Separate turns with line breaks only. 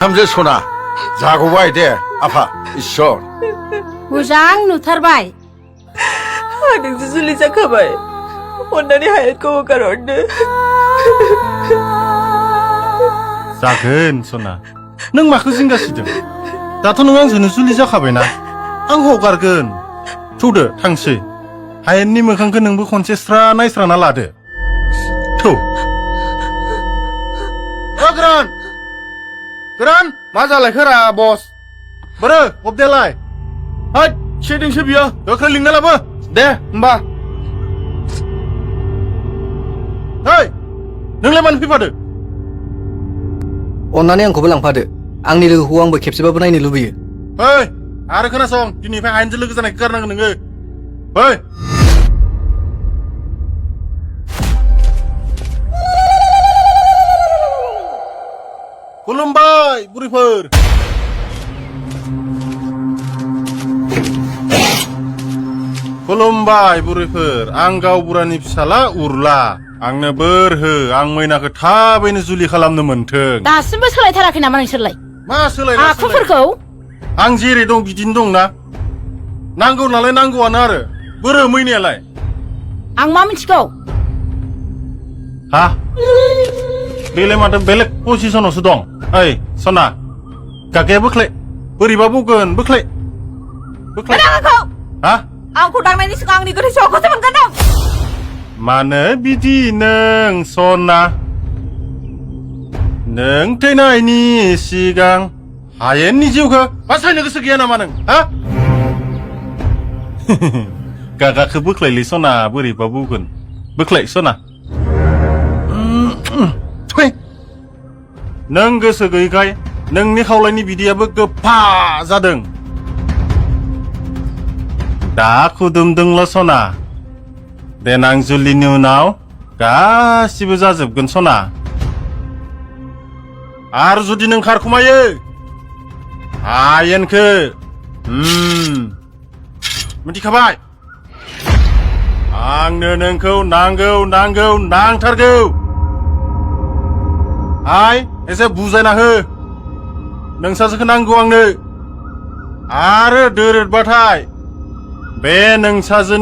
थामजे सना जागौबाय दे आफा इसोर
मोजां नुथारबाय
नोंसो जुलि जाखाबाय अन्नानै हायातखौ हगारहरदो
जागोन सना नों माखौ जिंगासिदों दाथ' नों आंजोंनो जुलि जाखाबायना आं हगारगोन थौदो थांसै हायेननि मोखांखौ नोंबो खनसे स्रा नायस्राना लादो थौ गोरान गोरान मा जालायखोरा बस बोरो गबदेलाय हैद सेदोंसो बियो गोख्रै लिंना लाबो दे होमबा hey नोंलाय मानो फैफादो
अन्नानै आंखौबो लांफादो आंनि लोगोखौ आंबो खेबसेबाबो नायनो लुबैयो
hey आरो खोनासं दिनैनिफ्राय हायेनजों लोगो जानायखौ गारनांगोन नोङो hey खुलुमबाय बुरैफोर खुलुमबाय बुरैफोर आं गावबुरानि फिसाला उरला आंनो बोर हो आं मैनाखौ थाबैनो जुलि खालामनो मोनथों
दासिमबो सोलायथाराखै नामा नोंसोरलाय
मा सोलायना
आखुफोरखौ
आं जेरै दं बिदिनो दंना नांगौ नालाय नांगौआनो आरो बोरो मैनायालाय
आं मा मिथिगौ
हा बेलाय माथो बेलेग पजिसनावसो दं ओइ सना गागाया बोख्लाय बोरैबा बुगोन बोख्लाय बोख्लाय हा
आंखौ दांनायनि सिगां आंनि गोथै सहखौसो मोनगोन नों
मानो बिदि नों सना नों थैनायनि सिगां हायेननि जिउखौ बासायनो गोसो गैया नामा नों हा गागाखौ बोख्लायलै सना बोरैबा बुगोन बोख्लाय सना नों गोसो गैयैखाय नोंनि खावलायनि बिदैयाबो गोफा जादों दा खुदुमदोंल' सना देनां जुलिनि उनाव गासिबो जाजोबगोन सना आरो जुदि नों खारखुमायो हायेनखौ मिथिखाबाय आंनो नोंखौ नांगौ नांगौ नांथारगौ आइ एसे बुजायना हो नोंसासोखौ नांगौ आंनो आरो दोरोदबाथाय बे नोंसाजोनि